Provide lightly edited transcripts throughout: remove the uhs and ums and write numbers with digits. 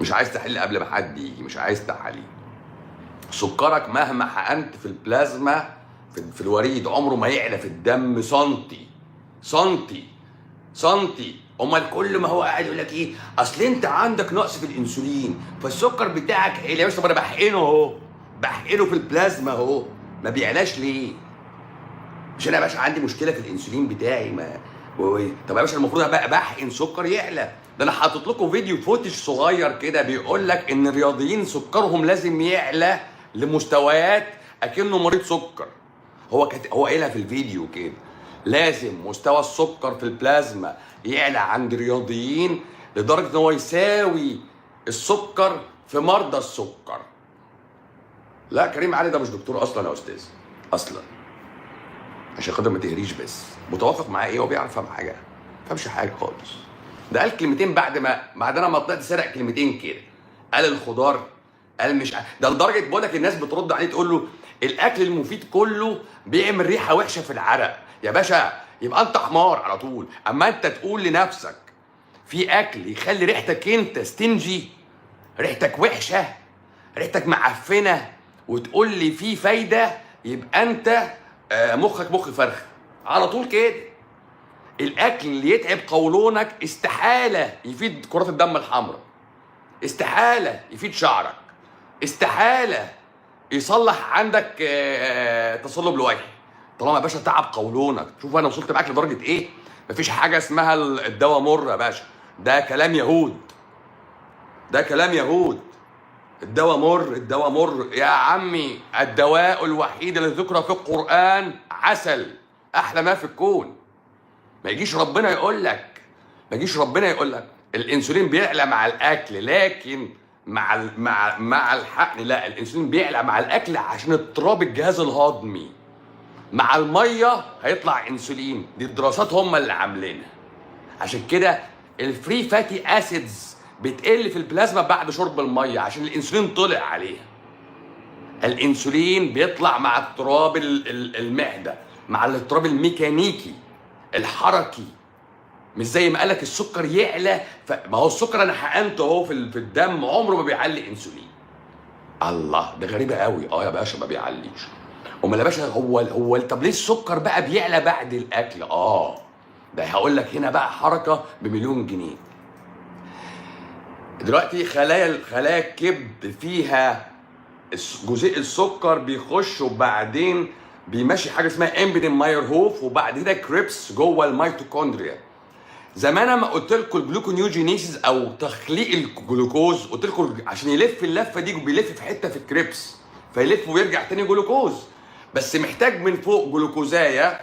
مش عايز تحليل قبل ما حد يجي، مش عايز تحاليل. سكرك مهما حقنت في البلازما في الوريد عمره ما يعلى في الدم سنتي سنتي سنتي. امال كل ما هو قاعد يقول لك ايه، اصل انت عندك نقص في الانسولين فالسكر بتاعك عالي. يا باشا طب انا بحقنه اهو، بحقنه في البلازما اهو، ما بيعلاش ليه؟ مش انا يا باشا عندي مشكله في الانسولين بتاعي؟ ما طب يا باشا المفروض بقى بحقن سكر يعلى. ده انا حاطط لكم فيديو فوتج صغير كده بيقول لك ان الرياضيين سكرهم لازم يعلى لمستويات اكنه مريض سكر. هو قايلها في الفيديو كده، لازم مستوى السكر في البلازما يعلى عند الرياضيين لدرجه ان هو يساوي السكر في مرضى السكر. لا كريم علي ده مش دكتور اصلا يا استاذ اصلا، عشان خاطر ما تهريش بس. متوافق معاه ايه؟ هو بيعرف يفهم حاجه؟ ما فهمش حاجه خالص. ده قال كلمتين بعد انا ما طلعت سرق كلمتين كده. قال الخضار، قال مش ده لدرجه بقول لك الناس بترد عليه تقول له الاكل المفيد كله بيعمل ريحه وحشه في العرق. يا باشا يبقى انت حمار على طول. اما انت تقول لنفسك في اكل يخلي ريحتك انت ستنجي، ريحتك وحشه، ريحتك معفنه، وتقول لي في فايده، يبقى انت مخك مخ فرخ على طول كده. الاكل اللي يتعب قولونك استحاله يفيد كرات الدم الحمراء، استحاله يفيد شعرك، استحاله يصلح عندك تصلب لوحي طالما يا باشا تعب قولونك. شوف انا وصلت معاك لدرجه ايه؟ مفيش حاجه اسمها الدواء مر يا باشا، ده كلام يهود، ده كلام يهود. الدواء مر، الدواء مر يا عمي. الدواء الوحيد الذي ذكر في القرآن عسل، أحلى ما في الكون. ما يجيش ربنا يقول لك، ما يجيش ربنا يقول لك الانسولين بيعلى مع الاكل، لكن مع الحقن لا، الانسولين بيعلى مع الاكل عشان اضطراب الجهاز الهضمي. مع الميه هيطلع انسولين، دي الدراسات هم اللي عاملينها. عشان كده الفري فاتي اسيدز بتقل في البلازما بعد شرب الميه عشان الانسولين طلع عليها. الانسولين بيطلع مع اضطراب المعده، مع الاضطراب الميكانيكي الحركي. مش زي ما قالك السكر يعلى، ما هو السكر انا حقنته اهو في الدم عمره ما بيعلي انسولين. الله ده غريبه قوي. يا باشا ما بيعليش. امال يا باشا هو طب ليه السكر بقى بيعلى بعد الاكل؟ ده هقول لك هنا بقى حركه بمليون جنيه. دلوقتي خلايا الكبد فيها جزيء السكر بيخش وبعدين بيمشي حاجه اسمها امبيدن ماير هوف وبعد كده كريبس جوه الميتوكوندريا. زمان انا قلت لكم الجلوكونيوجينيسيس او تخليق الجلوكوز، قلت لكم عشان يلف اللفه دي بيلف في حته في الكريبس فيلف ويرجع تاني جلوكوز، بس محتاج من فوق جلوكوزايه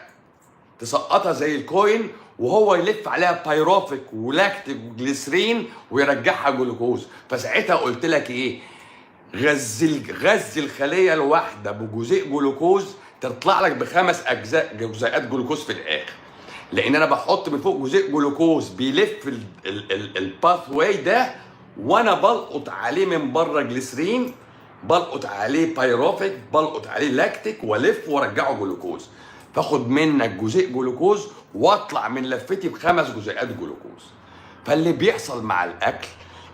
تسقطها زي الكوين وهو يلف عليها بايروفيك ولاكتيك وجليسرين ويرجعها جلوكوز. فساعتها قلت لك ايه؟ غذي الخليه الواحده بجزيء جلوكوز تطلع لك بخمس جزيئات جلوكوز في الاخر، لان انا بحط من فوق جزيء جلوكوز بيلف الباث واي ده، وانا بلقط عليه من بره جليسرين، بلقط عليه بايروفيك، بلقط عليه لاكتيك والف وارجعه جلوكوز. فاخد منك جزيء جلوكوز واطلع من لفتي بخمس جزيئات جلوكوز. فاللي بيحصل مع الاكل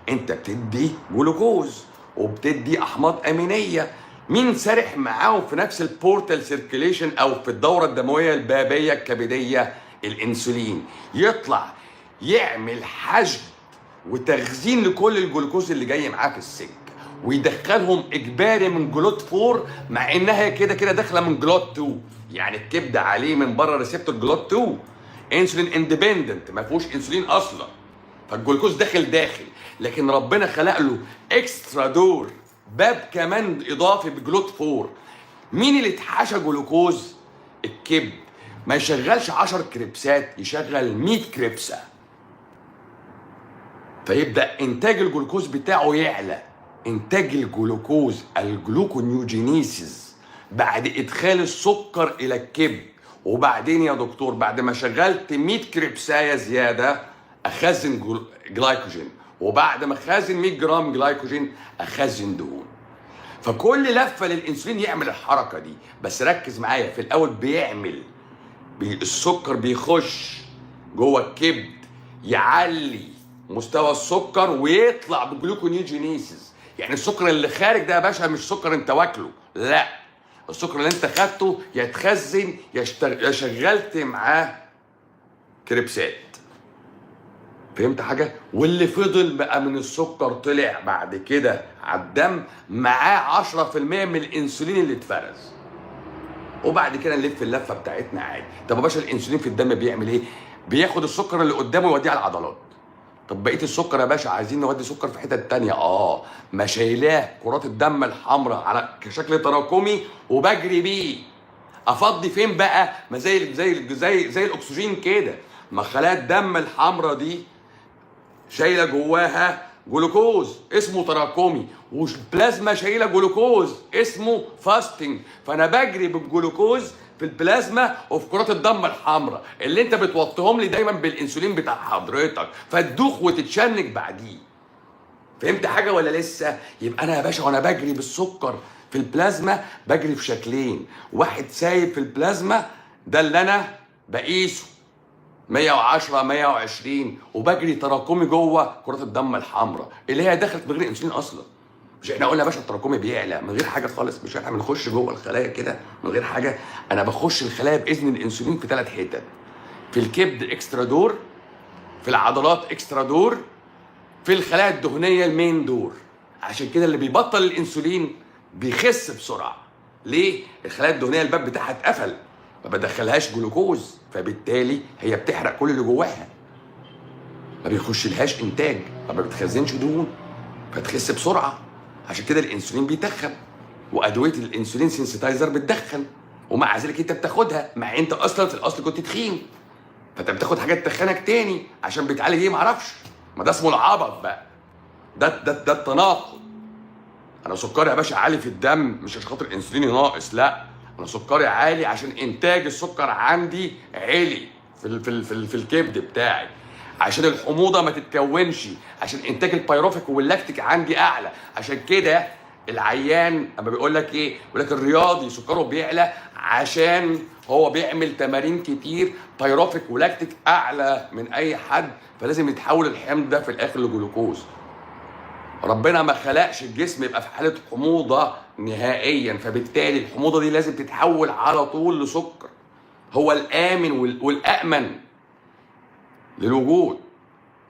انت بتدي جلوكوز وبتدي احماض امينيه. مين سارح معاهم في نفس البورتال سيركيليشن او في الدوره الدمويه البابيه الكبديه؟ الانسولين يطلع يعمل حشد وتخزين لكل الجلوكوز اللي جاي معاه في السكه ويدخلهم اجباري من جلوت 4، مع انها كده كده داخله من جلوت 2. يعني الكبده عليه من بره ريسبتور جلوت 2 انسولين اندبندنت، ما فيهوش انسولين اصلا، فالجلوكوز داخل، لكن ربنا خلق له اكسترا دور، باب كمان اضافي بجلوت 4. مين اللي اتحشى جلوكوز؟ الكبد. ما يشغلش 10 كريبسات، يشغل 100 كريبسه، فيبدا انتاج الجلوكوز بتاعه يعلى. انتاج الجلوكوز الجلوكونيوجينيسيس بعد ادخال السكر الى الكبد. وبعدين يا دكتور بعد ما شغلت 100 كريبسايه زياده اخزن جلايكوجين، وبعد ما اخزن 100 جرام جلايكوجين اخزن دهون. فكل لفه للانسولين يعمل الحركه دي. بس ركز معايا، في الاول بيعمل السكر بيخش جوه الكبد يعلي مستوى السكر ويطلع بجلوكونيوجينيسيس. يعني السكر اللي خارج ده يا باشا مش سكر انت واكله، لا، السكر اللي انت خدته يتخزن يا شغلت معاه كريبسات. فهمت حاجه؟ واللي فضل بقى من السكر طلع بعد كده على الدم معاه 10% من الانسولين اللي اتفرز. وبعد كده نلف اللفه بتاعتنا عادي. طب يا باشا الانسولين في الدم بيعمل ايه؟ بياخد السكر اللي قدامه يوديه على العضلات. طب بقيه السكر يا باشا عايزين نودي سكر في حتت تانية، ما شايلاه كرات الدم الحمراء على كشكل تراكمي وبجري بيه. افضي فين بقى؟ ما زي الاكسجين كده، ما خلايا الدم الحمراء دي شايله جواها جلوكوز اسمه تراكمي، والبلازما شايله جلوكوز اسمه فاستنج. فانا بجري بالجلوكوز في البلازما وفي كرات الدم الحمراء اللي انت بتوطيهم لي دايما بالانسولين بتاع حضرتك، فتدوخ وتتشنج بعديه. فهمت حاجه ولا لسه؟ يبقى انا يا باشا وانا بجري بالسكر في البلازما بجري في شكلين، واحد سايب في البلازما ده اللي انا بقيسه 110 120، وبجري تراكمي جوه كرات الدم الحمراء اللي هي دخلت من غير انسولين اصلا. مش احنا قلنا يا باشا التراكمي بيعلى من غير حاجه خالص؟ مش احنا بنخش جوه الخلايا كده من غير حاجه؟ انا بخش الخلايا باذن الانسولين في 3 حتت، في الكبد اكسترا دور، في العضلات اكسترا دور، في الخلايا الدهنيه المين دور. عشان كده اللي بيبطل الانسولين بيخس بسرعه. ليه؟ الخلايا الدهنيه الباب بتاعها اتقفل، ما بدخلهاش جلوكوز، فبالتالي هي بتحرق كل اللي جواها، ما بيخشلهاش انتاج، ما بتخزنش دهون، فتخس بسرعه. عشان كده الانسولين بيتخن، وادويه الانسولين سينسيتايزر بتدخن، ومع ذلك انت بتاخدها مع انت اصلا في الاصل كنت تخين، فانت بتاخد حاجات تخنك تاني عشان بتعالج ايه معرفش. ما ده اسمه العبط بقى، ده التناقض. انا سكري يا باشا عالي في الدم مش عشان خاطر انسوليني ناقص، لا، انا سكري عالي عشان انتاج السكر عندي عالي في الكبد بتاعي، عشان الحموضه ما تتكونش، عشان انتاج البيروفيك واللاكتيك عندي اعلى. عشان كده العيان اما بيقول لك ايه؟ بيقول لك الرياضي سكره بيعلى عشان هو بيعمل تمارين كتير، بيروفيك ولاكتيك اعلى من اي حد، فلازم يتحول الحمض ده في الاخر لجلوكوز. ربنا ما خلقش الجسم يبقى في حاله حموضه نهائيا، فبالتالي الحموضه دي لازم تتحول على طول لسكر. هو الامن والامن للوجود.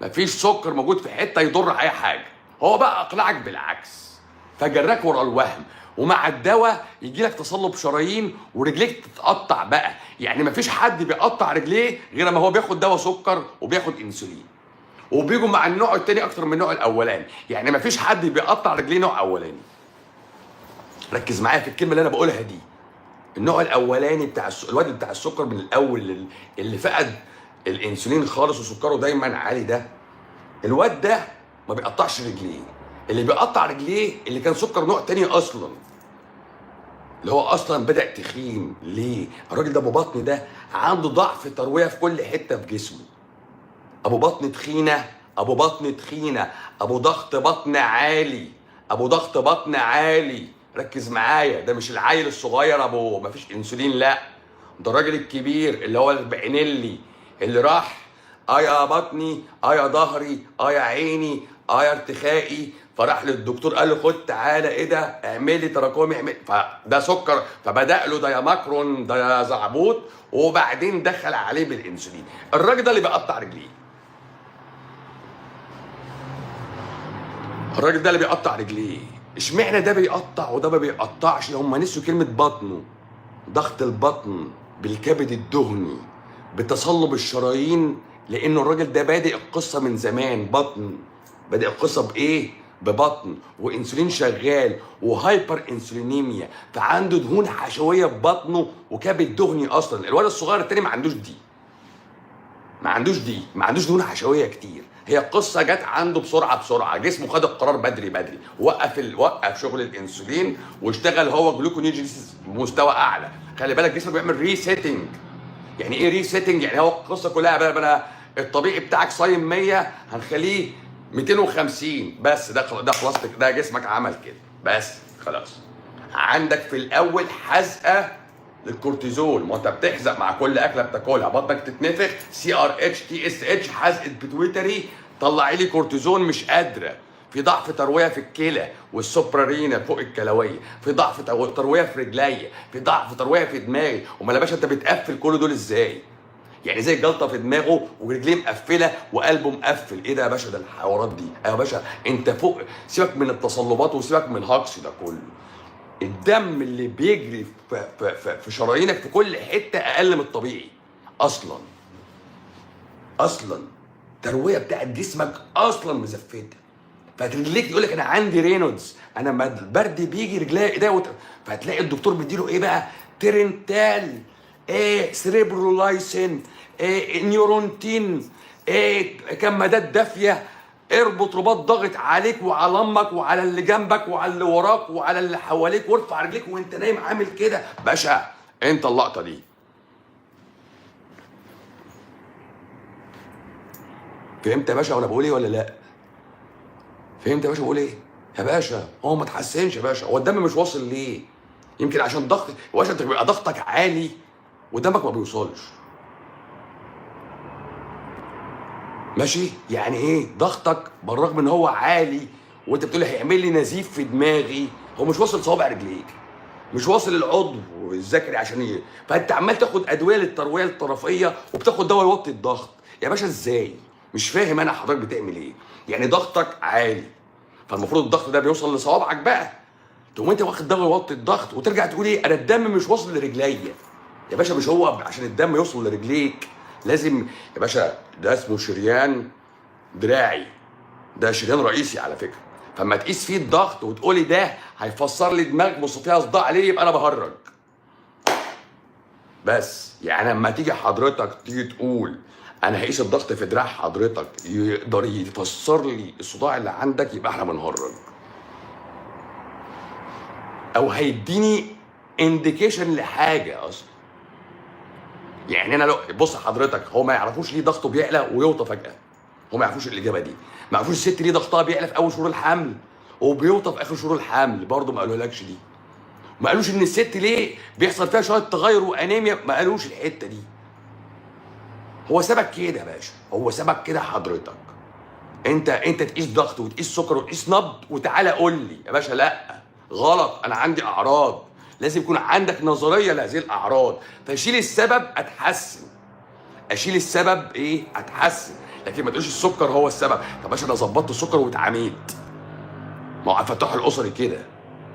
مفيش سكر موجود في حته يضر اي حاجه. هو بقى اقنعك بالعكس، فجراك ورا الوهم، ومع الدواء يجي لك تصلب شرايين ورجليك تتقطع بقى. يعني مفيش حد بيقطع رجليه غير ما هو بياخد دواء سكر وبياخد انسولين، وبيجوا مع النوع التاني اكتر من النوع الاولاني. يعني مفيش حد بيقطع رجليه نوع اولاني. ركز معايا في الكلمه اللي انا بقولها دي. النوع الاولاني بتاع الواد بتاع السكر من الاول اللي فقد الانسولين خالص وسكره دايما عالي، ده الواد ده ما بيقطعش رجليه. اللي بيقطع رجليه اللي كان سكر نوع تاني اصلا، اللي هو اصلا بدأ تخين. ليه؟ الراجل ده ابو بطن ده عنده ضعف ترويه في كل حته في جسمه. ابو بطن تخينه، ابو بطن تخينه، ابو ضغط بطن عالي، ابو ضغط بطن عالي. ركز معايا، ده مش العيل الصغير ابو ما فيش انسولين، لا، ده الراجل الكبير اللي هو البعنلي اللي راح يا بطني، يا ظهري، يا عيني، يا ارتخائي، فراح للدكتور قال له خد تعالى ايه ده اعملي تراكمي، اعمل، فده سكر، فبدا له ده يا ماكرون ده يا زعبوط، وبعدين دخل عليه بالانسولين. الراجل ده اللي بيقطع رجليه، الراجل ده اللي بيقطع رجليه. اشمعنى ده بيقطع وده ما بيقطعش؟ هم نسوا كلمه بطنه. ضغط البطن بالكبد الدهني بتصلب الشرايين، لانه الراجل ده بادئ القصه من زمان. بطن بادئ القصه بايه؟ ببطن وانسولين شغال وهايبر انسولينيميا، فعنده دهون حشويه في بطنه وكبد دهني. اصلا الولد الصغير التاني ما عندوش دي، ما عندوش دهون حشويه كتير. هي القصه جت عنده بسرعه، جسمه خد القرار بدري، وقف شغل الانسولين واشتغل هو جلوكونيوجينيسيس بمستوى اعلى. خلي بالك جسمك بيعمل ريسيتنج. يعني ايه ريسيتنج؟ يعني هو القصه كلها بقى الطبيعي بتاعك صايم 100 هنخليه 250 بس. ده خلاص، ده جسمك عمل كده بس خلاص. عندك في الاول حزقه للكورتيزول، ما انت بتحزق مع كل اكله بتاكلها، بطنك تتنفخ، CRH TSH، حزقه بيتويتري، طلعي لي كورتيزون مش قادره، في ضعف ترويه في الكلى والسوبرارينا فوق الكلويه، في ضعف ترويه في رجليا، في ضعف ترويه في دماغي. امال يا باشا انت بتقفل كل دول ازاي؟ يعني زي جلطه في دماغه ورجليه مقفله وقلبه مقفل. ايه ده يا باشا؟ ده الحوارات دي يا باشا انت فوق. سيبك من التصلبات وسيبك من الهجص ده كله. الدم اللي بيجري في شرايينك في كل حته اقل من الطبيعي اصلا. الترويه بتاعت جسمك اصلا مزفته. فترجليك يقول لك انا عندي رينولدز، انا ما البرد بيجي رجليا ايديا فهتلاقي الدكتور بيديله ايه بقى؟ ترنتال، ايه سريبرولايسين، ايه نيورونتين، ايه كمادات دافيه. اربط رباط ضاغط عليك وعلى امك وعلى اللي جنبك وعلى اللي وراك وعلى اللي حواليك، وارفع رجليك وانت نايم عامل كده. باشا انت اللقطه دي فهمت يا باشا وانا بقول ايه ولا لا؟ فهمت يا باشا بقول ايه؟ يا باشا هو ما اتحسنش يا باشا، هو الدم مش واصل ليه؟ يمكن عشان ضغط يا باشا، انت بيبقى ضغطك عالي ودمك ما بيوصلش. ماشي؟ يعني ايه ضغطك بالرغم ان هو عالي وانت بتقول لي هيعمل لي نزيف في دماغي، هو مش واصل صوابع رجليك، مش واصل العضو الذكري عشان فانت عمال تاخد ادويه للترويه الطرفيه وبتاخد دواء يوطي الضغط. يا باشا ازاي؟ مش فاهم انا حضرتك بتعمل ايه؟ يعني ضغطك عالي فالمفروض الضغط ده بيوصل لصوابعك بقى، تقوم انت واخد دواء يوطي الضغط وترجع تقول ايه؟ انا الدم مش واصل لرجليا. يا باشا مش هو عشان الدم يوصل لرجليك لازم يا باشا، ده اسمه شريان دراعي، ده شريان رئيسي على فكره. فما تقيس فيه الضغط وتقولي ده هيفسر لي دماغ بص فيها صداع ليه، يبقى انا بهرج. بس يعني لما تيجي حضرتك تيجي تقول انا هقيس الضغط في دراع حضرتك يقدر يفسر لي الصداع اللي عندك، يبقى احنا بنهرج. او هيديني انديكيشن لحاجه اصلا. يعني انا لو بص حضرتك، هو ما يعرفوش ليه ضغطه بيعلى ويوطى فجاه. هو ما يعرفوش الاجابه دي. ما يعرفوش الست ليه ضغطها بيعلى في اول شهور الحمل وبيوطى في اخر شهور الحمل، برضه ما قالولكش دي. ما قالوش ان الست ليه بيحصل فيها شويه تغير وانيميا، ما قالوش الحته دي. هو سابك كده يا باشا، هو سابك كده حضرتك. انت تقيس ضغط وتقيس سكر وتقيس نبض وتعالى قول لي يا باشا لا غلط انا عندي اعراض. لازم يكون عندك نظريه لهذه الاعراض، فشيل السبب اتحسن. اشيل السبب ايه؟ اتحسن. لكن ما تقولش السكر هو السبب. طب يا باشا انا ظبطت السكر واتعاميت. ما هو عبد الفتاح الاسري كده.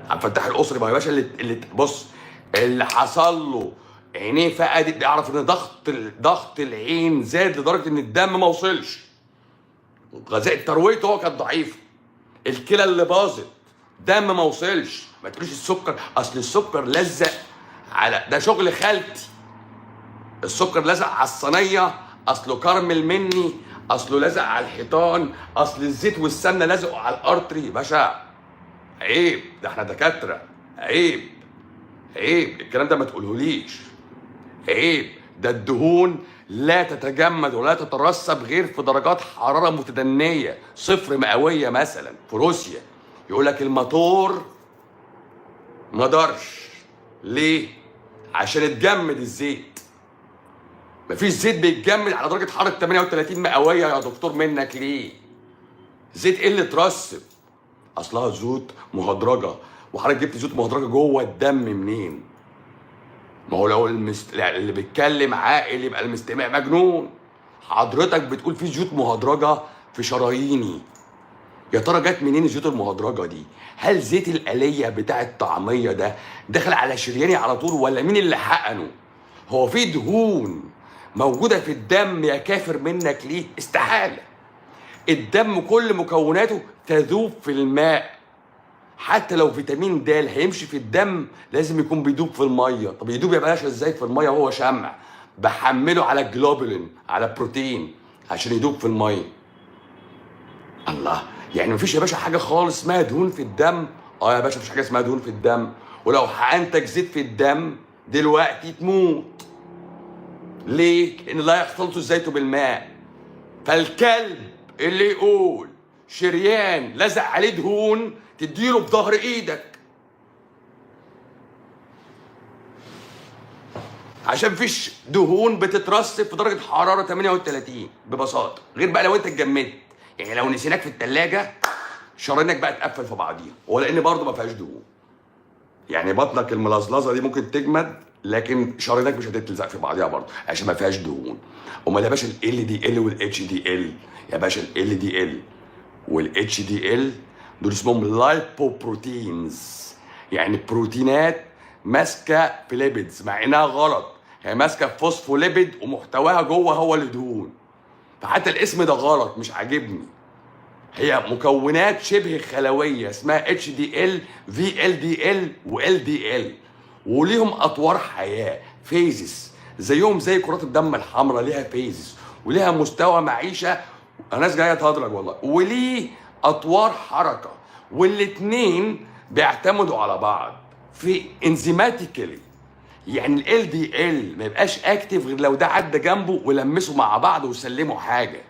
عبد الفتاح الاسري ما هو يا باشا اللي بص، اللي حصل له عينيه فقدت، بيعرف ان ضغط العين زاد لدرجه ان الدم ما وصلش. غذاء ترويته هو كانت ضعيفه. الكلى اللي باظت، دم ما وصلش. ما تقوليش السكر، اصل السكر لزق على ده شغل خالتي. السكر لزق على الصينيه، اصله كرمل مني، اصله لزق على الحيطان، اصل الزيت والسمنه لزقوا على الارتري. باشا عيب، ده احنا دكاتره. عيب الكلام ده ما تقولهوليش. عيب، ده الدهون لا تتجمد ولا تترسب غير في درجات حراره متدنيه، صفر مئويه. مثلا في روسيا يقول لك الموتور ما دارش ليه؟ عشان اتجمد الزيت. مفيش زيت بيتجمد على درجه حراره 38 مئويه يا دكتور منك ليه؟ زيت ايه اللي اترسب؟ اصلها زيوت مهدرجه. وحضرتك جبت زيوت مهدرجه جوه الدم منين؟ ما هو لو اللي بيتكلم عاقل يبقى المستمع مجنون. حضرتك بتقول في زيوت مهدرجه في شراييني. يا ترى جت منين الزيوت المهدرجه دي؟ هل زيت الآلية بتاع الطعميه ده دخل على شرياني على طول ولا مين اللي حقنه؟ هو في دهون موجوده في الدم يا كافر منك ليه؟ استحاله. الدم كل مكوناته تذوب في الماء. حتى لو فيتامين د هيمشي في الدم لازم يكون بيدوب في الميه. طب يدوب يا باشا ازاي في الميه وهو شمع؟ بحمله على الجلوبولين، على بروتين عشان يدوب في الميه. الله، يعني مفيش يا باشا حاجه خالص اسمها دهون في الدم؟ اه يا باشا مفيش حاجه اسمها دهون في الدم. ولو حقنتك زيت في الدم دلوقتي تموت. ليه؟ لان لا يختلط الزيت بالماء. فالكلب اللي يقول شريان لزق عليه دهون تديله بظهر ايدك، عشان مفيش دهون بتترسب في درجه حراره 38 ببساطه، غير بقى لو انت اتجمدت. يعني لو نسيناك في الثلاجه شرايينك بقى تقفل في بعضيها، ولان برضه ما فيهاش دهون. يعني بطنك الملزلزه دي ممكن تجمد، لكن شرايينك مش هتتلزق في بعضيها برضه عشان ما فيهاش دهون. امال يا باشا ال دي ال والاتش دي ال، يا باشا ال دي ال والاتش دي ال دول اسمهم لايبوبروتينز، يعني بروتينات ماسكه في ليبيدز، مع انها غلط، هي ماسكه في فوسفوليبيد ومحتواها جوه هو الدهون. فحتى الاسم ده غلط مش عاجبني. هي مكونات شبه خلويه اسمها اتش دي ال، في ال دي ال وال دي ال، وليهم اطوار حياه فيزز، زيهم زي كرات الدم الحمراء ليها فيزز وليها مستوى معيشه. الناس جايه تهدرج والله، وليه اطوار حركه، والاتنين بيعتمدوا على بعض في انزيماتيكالي. يعني ال دي ال ما يبقاش اكتف غير لو ده عدى جنبه ولمسوا مع بعض وسلموا حاجه.